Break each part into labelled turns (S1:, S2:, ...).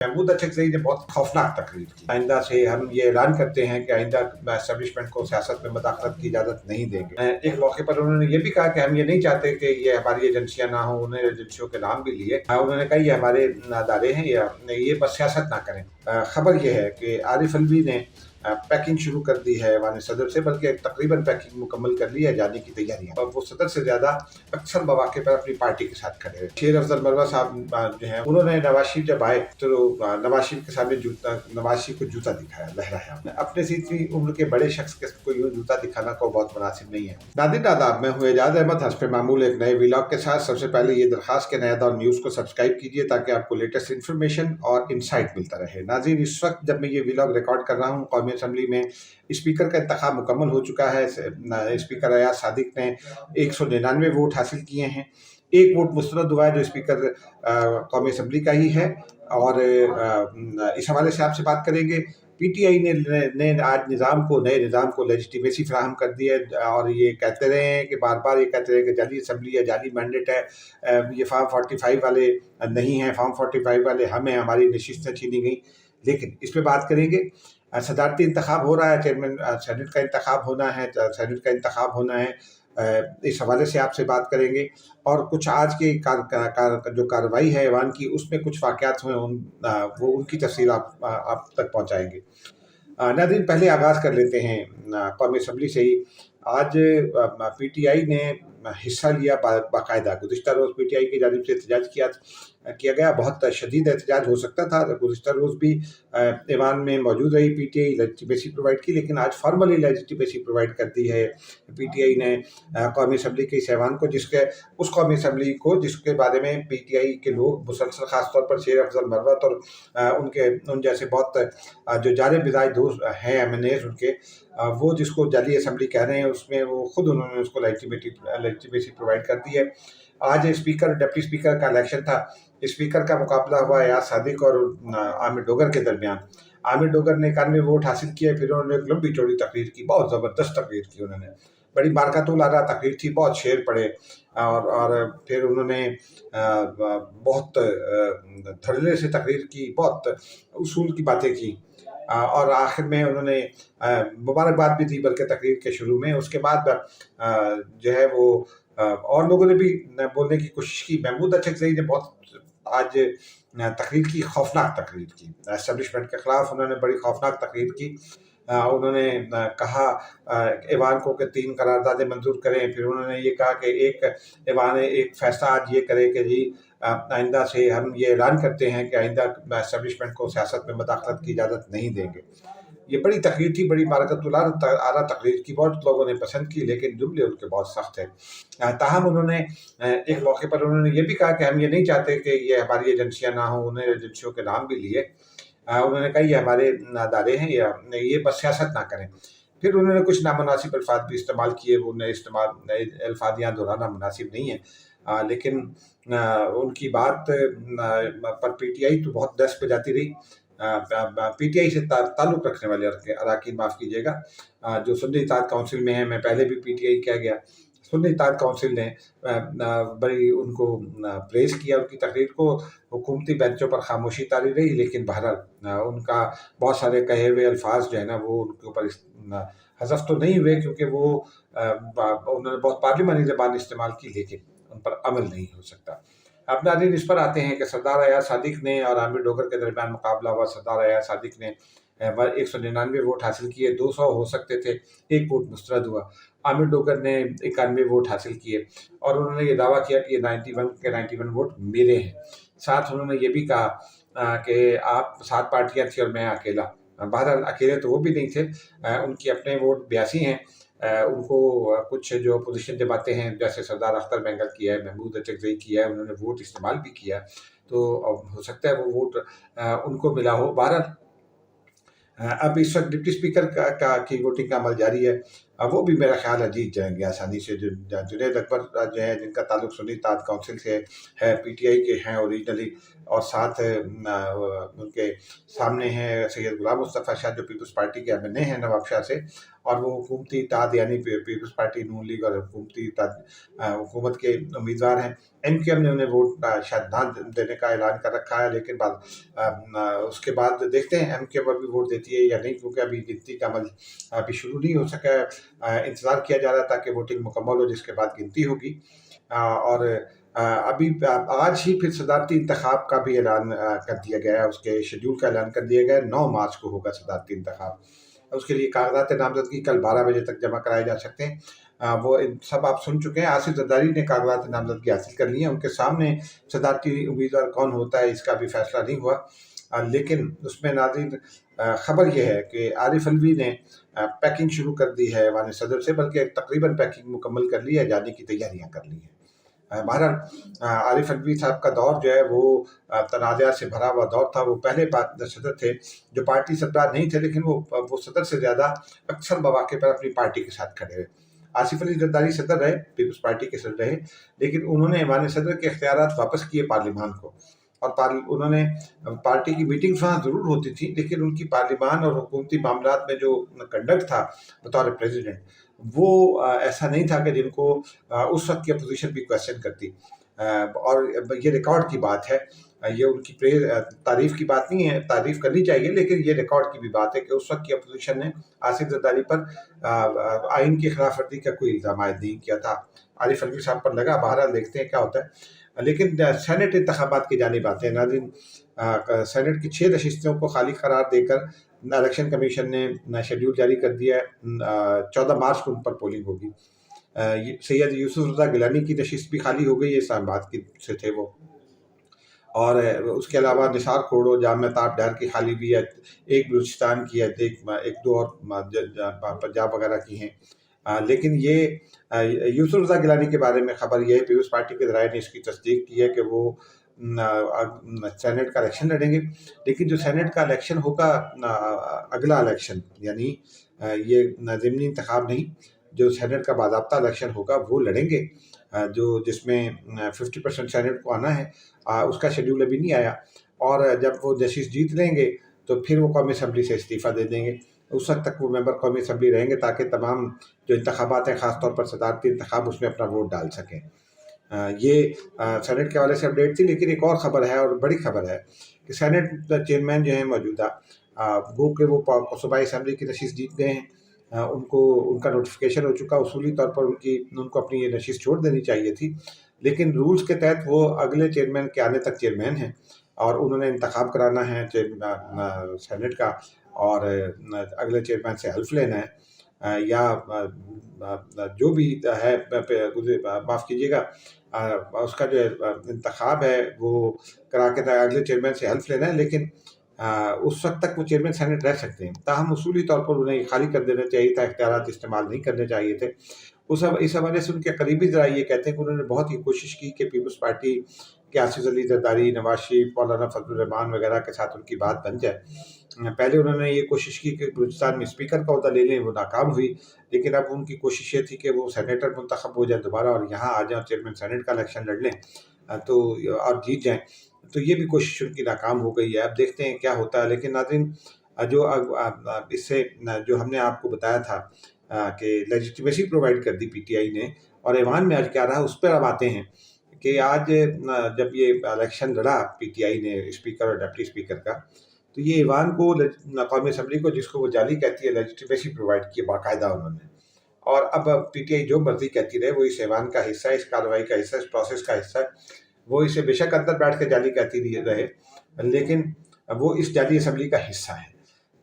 S1: महमूद अचकज़ई ने बहुत खौफनाक तकरीर की। आइंदा से हम ये ऐलान करते हैं कि आइंदा एस्टेब्लिशमेंट को सियासत में मदाखलत की इजाज़त नहीं देंगे। एक मौके पर उन्होंने ये भी कहा कि हम ये नहीं चाहते कि ये हमारी एजेंसियां ना हो, उन्होंने एजेंसियों के नाम भी लिए। उन्होंने कहा ये हमारे अदारे हैं, ये बस सियासत ना करें। खबर ये है कि आरिफ अलवी ने पैकिंग शुरू कर दी है ऐवान सदर से, बल्कि तकरीबन पैकिंग मुकम्मल कर ली है, जाने की तैयारियां। और वो सदर से ज़्यादा अक्सर मौके पर अपनी पार्टी के साथ खड़े हैं। शेर अफजल मरवा साहब जो है, उन्होंने नवाज शरीफ जब आए तो नवाज शरीफ के सामने नवाज शरीफ को जूता दिखाया, लहराया। अपने से इतनी उम्र के बड़े शख्स को यूं जूता दिखाना को बहुत मुनासिब नहीं है। नादिर आदाब, मैं हूँ एजाज अहमद, हस्ब मामूल एक नए व्लॉग के साथ। सबसे पहले ये दरखास्त के नया दौर न्यूज़ को सब्सक्राइब कीजिए ताकि आपको लेटेस्ट इन्फॉर्मेशन और इंसाइट मिलता रहे। नाज़रीन, इस वक्त जब मैं ये व्लॉग रिकॉर्ड कर रहा हूँ, कौमी असम्बली में स्पीकर का इंतखाब मुकम्मल हो चुका है। स्पीकर अयाज सादिक ने 199 वोट हासिल किए हैं। एक वोट मुस्तरद हुआ है जो स्पीकर कौमी असम्बली का ही है। और इस हवाले से आपसे बात करेंगे। पीटीआई ने आज नए निज़ाम को लेजिटिमेसी फराहम कर दी है, और ये कहते रहे हैं कि बार बार ये कहते रहे कि जाली असम्बली है, जाली मैंडेट है, ये फॉर्म 45 वाले नहीं हैं, फॉर्म 45 वाले हम हैं, हमारी नशिस्तें छीनी गई। लेकिन इस पर बात करेंगे। सदारती इंतखाब हो रहा है, चेयरमैन सेनेट का इंतखाब होना है, सेनेट का इंतखाब होना है। इस हवाले से आपसे बात करेंगे। और कुछ आज की जो कार्रवाई है ऐवान की, उसमें कुछ वाक़यात हुए, वो उनकी तफसील आप तक पहुँचाएंगे। नाज़रीन, पहले आगाज़ कर लेते हैं कौमी असम्बली से ही। आज पीटीआई ने हिस्सा लिया बाकायदा। गुज़िश्ता रोज़ पीटीआई की जानिब से एहतजाज किया गया। बहुत शदीद एहतजाज हो सकता था। गुज़िश्ता रोज़ भी ऐवान में मौजूद रही पीटीआई, लेजिटिमेसी प्रोवाइड की, लेकिन आज फॉर्मली लेजिटिमेसी प्रोवाइड कर दी है पीटीआई ने कौमी असम्बली के इस ऐवान को, उस कौमी असम्बली को जिसके बारे में पीटीआई के लोग मुसलसल, ख़ासतौर पर शेर अफजल मरवत और उन जैसे बहुत जो जारे मिजाज दोस्त हैं MNAs उनके, वो जिसको जाली असम्बली कह रहे हैं, उसमें वो खुद उन्होंने उसको लेजिटिमेसी प्रोवाइड कर दी है। आज स्पीकर डिप्टी स्पीकर का इलेक्शन था। स्पीकर का मुकाबला हुआ अयाज सादिक और आमिर डोगर के दरमियान। आमिर डोगर ने 91 वोट हासिल किए। फिर उन्होंने एक लंबी चौड़ी तकरीर की, बहुत ज़बरदस्त तकरीर की उन्होंने, बड़ी बारकातुल आरा तकरीर थी, बहुत शेर पड़े। और फिर उन्होंने बहुत धड़ल्ले से तकरीर की, बहुत उसूल की बातें की। और आखिर में उन्होंने मुबारकबाद भी दी, बल्कि तकरीर के शुरू में। उसके बाद जो है वो और लोगों ने भी बोलने की कोशिश की। महमूद अचकज़ई ने बहुत आज तकरीर की, खौफनाक तकरीर की, एस्टेब्लिशमेंट के ख़िलाफ़ उन्होंने बड़ी खौफनाक तकरीर की। उन्होंने कहा ऐवान को कि 3 करारदादें मंजूर करें। फिर उन्होंने ये कहा कि एक फ़ैसला आज ये करे कि जी आइंदा से हम ये ऐलान करते हैं कि आइंदा एस्टेब्लिशमेंट को सियासत में मदाखलत की इजाज़त नहीं देंगे। ये बड़ी तकरीर थी, बड़ी बारकातुल आरा तकरीर की, बहुत लोगों ने पसंद की, लेकिन जुमले उनके बहुत सख्त हैं। ताहम उन्होंने एक मौके पर उन्होंने ये भी कहा कि हम ये नहीं चाहते कि ये हमारी एजेंसियां ना हो, उन्होंने एजेंसियों के नाम भी लिए। उन्होंने कहा ये हमारे अदारे हैं, ये बस सियासत ना करें। फिर उन्होंने कुछ नामुनासिब अल्फाज भी इस्तेमाल किए। वो नए अल्फाज यहाँ दोहराना मुनासिब नहीं है, लेकिन उनकी बात पर पीटीआई तो बहुत दस्त पे जाती रही। पीटीआई से ताल्लुक़ रखने वाले अरकान, माफ़ कीजिएगा, जो सुन्नी इत्तेहाद काउंसिल में है, मैं पहले भी पीटीआई कह गया, सुन्नी इत्तेहाद काउंसिल ने बड़ी उनको प्रेज़ किया, उनकी तकरीर को। हुकूमती बेंचों पर खामोशी तारी रही, लेकिन बहरहाल उनका बहुत सारे कहे हुए अल्फाज जो है ना, वो उनके ऊपर हज़फ तो नहीं हुए, क्योंकि वो उन्होंने बहुत पार्लिमानी ज़बान इस्तेमाल की, लेकिन उन पर अमल नहीं हो सकता। अब नाज़रीन, इस पर आते हैं कि सरदार अयाज सादिक ने और आमिर डोगर के दरमियान मुकाबला हुआ। सरदार अयाज सादिक ने 199 वोट हासिल किए, 200 हो सकते थे, एक वोट मुस्तरद हुआ। आमिर डोगर ने 91 वोट हासिल किए, और उन्होंने ये दावा किया कि ये 91 वोट मेरे हैं। साथ उन्होंने ये भी कहा कि आप 7 पार्टियां थी और मैं अकेला। बहरहाल अकेले तो वो भी नहीं थे, उनकी अपने वोट 82 हैं। उनको कुछ जो अपोजिशन जमातें हैं, जैसे सरदार अख्तर बेंगल किया है, महमूद अचकज़ई किया है, उन्होंने वोट इस्तेमाल भी किया, तो अब हो सकता है वो वोट उनको मिला हो। बहरहाल अब इस वक्त डिप्टी स्पीकर की वोटिंग का अमल जारी है। वो भी मेरा ख्याल है जीत जाएंगे आसानी से। जुनैद अकबर जो है, जिनका ताल्लुक सुन्नी इत्तेहाद काउंसिल से है, पीटीआई के हैं ओरिजिनली, और साथ उनके सामने हैं सैयद गुलाम मुस्तफ़ा शाह जो पीपल्स पार्टी के एमएनए हैं नवाबशाह से, और वो हुकूमती इत्तेहाद यानी पीपल्स पार्टी नून लीग और हुकूमती इत्तेहाद हुकूमत के उम्मीदवार हैं। एमक्यूएम ने उन्हें वोट शायद ना देने का ऐलान कर रखा है, लेकिन उसके बाद देखते हैं एमक्यूएम अभी वोट देती है या नहीं, क्योंकि अभी गिनती का अमल अभी शुरू नहीं हो सका है। इंतज़ार किया जा रहा था कि वोटिंग मुकम्मल हो, जिसके बाद गिनती होगी। और अभी आज ही फिर सदारती इंतखाब का भी ऐलान कर दिया गया है, उसके शेड्यूल का ऐलान कर दिया गया है। 9 मार्च को होगा सदारती इंतखाब। उसके लिए कागजात नामजदगी कल 12 बजे तक जमा कराए जा सकते हैं। वो सब आप सुन चुके हैं। आसिफ जरदारी ने कागजात नामजदगी हासिल कर ली है, उनके सामने सदारती उम्मीदवार कौन होता है इसका भी फैसला नहीं हुआ। लेकिन उसमें नाज़रीन ख़बर यह है कि आरिफ अलवी ने पैकिंग शुरू कर दी है ऐवान सदर से, बल्कि तकरीबन पैकिंग मुकम्मल कर ली है, जाने की तैयारियां कर ली हैं। बहरहाल आरिफ अलवी साहब का दौर जो है वो तनाज़ात से भरा हुआ दौर था। वो पहले सदर थे जो पार्टी सरदार नहीं थे, लेकिन वो सदर से ज़्यादा अक्सर मौके पर अपनी पार्टी के साथ खड़े रहे। आसिफ अली जरदारी सदर रहे, पीपल्स पार्टी के सदर रहे, लेकिन उन्होंने ऐवान सदर के इख्तियारात वापस किए पार्लिमान को, और उन्होंने पार्टी की मीटिंग्स वहाँ ज़रूर होती थी, लेकिन उनकी पार्लिमान और हुकूमती मामलात में जो कंडक्ट था बतौर प्रेसिडेंट, वो ऐसा नहीं था कि जिनको उस वक्त की अपोजिशन भी क्वेश्चन करती। और ये रिकॉर्ड की बात है, ये उनकी तारीफ की बात नहीं है, तारीफ करनी चाहिए, लेकिन ये रिकॉर्ड की भी बात है कि उस वक्त की अपोजिशन ने आसिफ जरदारी पर आइन की खिलाफ वर्जी का कोई इल्ज़ाम आयद नहीं किया था। आरिफ अलवी साहब पर लगा। बहरहाल देखते हैं क्या होता है। लेकिन सेनेट इंतखाबात की जानिब आते हैं नाज़रीन। सेनेट की 6 नशिस्तों को खाली करार देकर इलेक्शन कमीशन ने शेड्यूल जारी कर दिया है। 14 मार्च को उन पर पोलिंग होगी। सैयद यूसुफ रज़ा गिलानी की नशिस्त भी खाली हो गई है, इस्लामाबाद की से थे वो। और उसके अलावा निसार खोड़ो, जामिया ताब डहर की खाली भी है, एक बलूचिस्तान की है, एक दो और पंजाब वगैरह की हैं। लेकिन ये यूसुफ रज़ा गिलानी के बारे में खबर ये है, पीपल्स पार्टी के ज़राए ने इसकी तस्दीक की है कि वो सेनेट का इलेक्शन लड़ेंगे। लेकिन जो सेनेट का इलेक्शन होगा, अगला इलेक्शन, यानी ये ज़िमनी इंतखाब नहीं, जो सेनेट का बाज़ाब्ता इलेक्शन होगा वो लड़ेंगे, जो जिसमें 50% सेनेट को आना है। उसका शेड्यूल अभी नहीं आया, और जब वो नशिस्त जीत लेंगे तो फिर वो कौमी असम्बली से इस्तीफ़ा दे देंगे। उस वक्त तक वो मेंबर कौमी असम्बली रहेंगे, ताकि तमाम जो इंतखाबात हैं, ख़ासतौर पर सदारती इंतखाब, उसमें अपना वोट डाल सकें। ये सेनेट के हवाले से अपडेट थी। लेकिन एक और ख़बर है, और बड़ी ख़बर है, कि सेनेट चेयरमैन जो हैं मौजूदा, वो कि वो सूबाई असम्बली की नशिस्त जीत गए हैं। उनका नोटिफिकेशन हो चुका। उसूली तौर पर उनको अपनी ये नशिस्त छोड़ देनी चाहिए थी, लेकिन रूल्स के तहत वो अगले चेयरमैन के आने तक चेयरमैन हैं, और उन्होंने इंतखाब कराना है सेनेट का, और अगले चेयरमैन से हल्फ लेना है, या जो भी है, माफ़ कीजिएगा, उसका जो इंतखाब है वो करा के अगले चेयरमैन से हल्फ लेना है। लेकिन उस वक्त तक वो चेयरमैन सेनेट रह सकते हैं। ताहम उसूली तौर पर उन्हें खाली कर देना चाहिए था, इख्तियारात इस्तेमाल नहीं करने चाहिए थे। इस हवाले से उनके करीबी ज़राए ये कहते हैं कि उन्होंने बहुत ही कोशिश की कि पीपल्स पार्टी के आसिफ अली जरदारी, नवाज शरीफ, मौलाना फजलुर रहमान वगैरह के साथ उनकी बात बन जाए। पहले उन्होंने ये कोशिश की कि बलूचिस्तान में स्पीकर का ओहदा ले लें, वो नाकाम हुई। लेकिन अब उनकी कोशिश ये थी कि वो सेनेटर मुंतखब हो जाए दोबारा, और यहाँ आ जाएँ, चेयरमैन सेनेट का इलेक्शन लड़ लें, तो और जीत जाएँ। तो ये भी कोशिश उनकी नाकाम हो गई है। अब देखते हैं क्या होता है। लेकिन नाज़रीन, इससे जो हमने आपको बताया था कि लेजिटिमेसी प्रोवाइड कर दी पीटीआई ने, और ऐवान में आज क्या रहा उस पर अब आते हैं कि आज जब ये इलेक्शन लड़ा पीटीआई ने स्पीकर और डिप्टी स्पीकर का, तो ये ऐवान को, कौमी असम्बली को, जिसको वो जाली कहती है, लेजिटिमेसी प्रोवाइड की बाकायदा उन्होंने। और अब पीटीआई जो मर्जी कहती रहे, वो इस ऐवान का हिस्सा है, इस कार्रवाई का हिस्सा, इस प्रोसेस का हिस्सा है। वो इसे बेशक अंदर बैठ के जाली कहती रहे, लेकिन वो इस जाली असम्बली का हिस्सा है।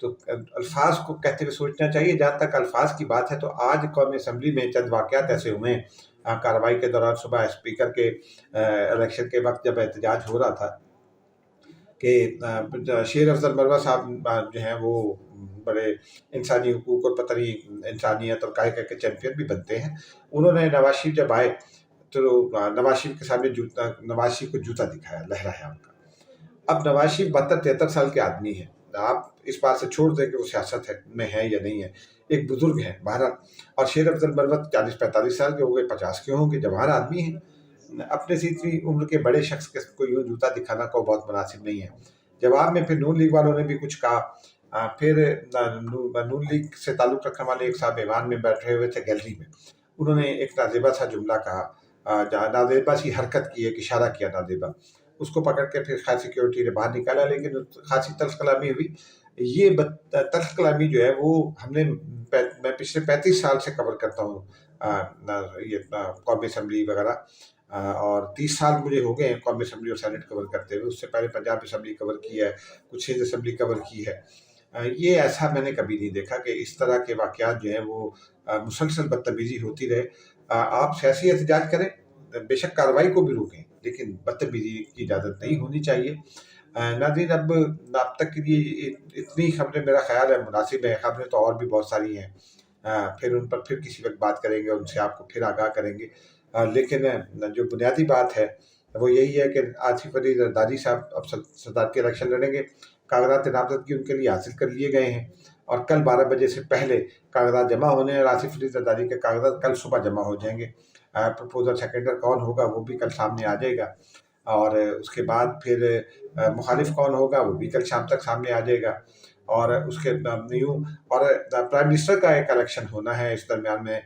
S1: तो अल्फाज को कहते हुए सोचना चाहिए। जहाँ तक अल्फाज की बात है, तो आज कौमी असम्बली में चंद वाक़यात ऐसे हुए हैं कार्रवाई के दौरान। सुबह स्पीकर के इलेक्शन के वक्त जब एहतजाज हो रहा था कि शेर अफजल मरवा साहब जो हैं वो बड़े इंसानी हुकूक और पता नहीं इंसानियत और कायका के चैम्पियन भी बनते हैं। उन्होंने नवाज शरीफ जब आए तो नवाज शरीफ के सामने नवाज शरीफ को जूता दिखाया, लहराया उनका। अब नवाज शरीफ 72-73 साल के आदमी हैं, आप इस बात से छोड़ दें कि वो सियासत में है या नहीं है, एक बुजुर्ग हैं बहरहाल। और शेर अफजल मरवत 40-45 साल के हो गए, 50 के होंगे, जवान आदमी हैं। अपने से इतनी उम्र के बड़े शख्स के को यूं जूता दिखाना को बहुत मुनासिब नहीं है। जवाब में फिर नून लीग वालों ने भी कुछ कहा। फिर नून लीग से ताल्लुक़ रखने वाले एक साहब ऐवान में बैठे हुए थे गैलरी में, उन्होंने एक नाज़ेबा सा जुमला कहा, जहाँ नाज़ेबा सी हरकत की, एक इशारा किया नाज़ेबा, उसको पकड़ के फिर खास सिक्योरिटी ने बाहर निकाला, लेकिन खासी तल्ख़ कलामी हुई। ये तल्ख़ कलामी जो है वो मैं पिछले 35 साल से कवर करता हूँ ये कौमी असम्बली वगैरह, और 30 साल मुझे हो गए हैं कौमी असम्बली और सेनेट कवर करते हुए। उससे पहले पंजाब असम्बली कवर की है, कुछ सिंध असम्बली कवर की है। ये ऐसा मैंने कभी नहीं देखा कि इस तरह के वाक़यात जो हैं वो मुसलसल बदतमीज़ी होती रहे। आप सियासी एहतजाज करें, बेशक कार्रवाई को भी रोकें, लेकिन बदतमीज़ी की इजाज़त नहीं होनी चाहिए। नाज़रीन, अब तक के लिए इतनी खबरें मेरा ख़्याल है मुनासिब है, खबरें तो और भी बहुत सारी हैं। फिर उन पर फिर किसी वक़्त बात करेंगे, उनसे आपको फिर आगाह करेंगे। लेकिन जो बुनियादी बात है वो यही है कि आसिफ अली जरदारी साहब अब सदारती इलेक्शन लड़ेंगे। कागज़ात नामज़दगी उनके लिए हासिल कर लिए गए हैं और कल 12 बजे से पहले कागज़ात जमा होने हैं और आसिफ अली जरदारी के कागज़ात कल सुबह जमा हो जाएंगे। प्रपोजल सेकेंडर कौन होगा वो भी कल सामने आ जाएगा, और उसके बाद फिर मुखालिफ कौन होगा वो भी कल शाम तक सामने आ जाएगा। और उसके यूँ और प्राइम मिनिस्टर का एक इलेक्शन होना है इस दरमियान में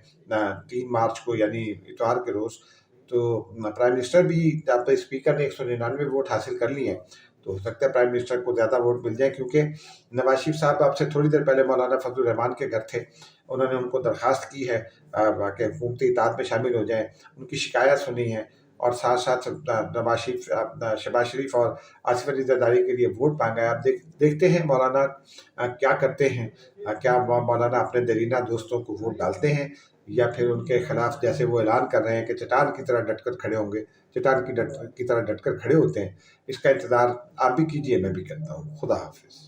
S1: 3 मार्च को, यानी इतवार के रोज़। तो प्राइम मिनिस्टर भी, जब तक स्पीकर ने 199 वोट हासिल कर लिए हैं, तो हो सकता है प्राइम मिनिस्टर को ज़्यादा वोट मिल जाए, क्योंकि नवाज शरीफ साहब आपसे थोड़ी देर पहले मौलाना फजल रहमान के घर थे। उन्होंने उनको दरख्वास्त की है कि हुकूमती इत्तेहाद में शामिल हो जाएँ, उनकी शिकायत सुनी है, और साथ साथ नवाज शरीफ, शहबाज शरीफ और आसिफ अली जरदारी के लिए वोट मांगा है। अब देखते हैं मौलाना क्या करते हैं। क्या मौलाना अपने दरीना दोस्तों को वोट डालते हैं, या फिर उनके खिलाफ जैसे वो ऐलान कर रहे हैं कि चट्टान की तरह डटकर खड़े होंगे, चट्टान की तरह डटकर खड़े होते हैं। इसका इंतज़ार आप भी कीजिए, मैं भी करता हूँ। खुदा हाफिज़।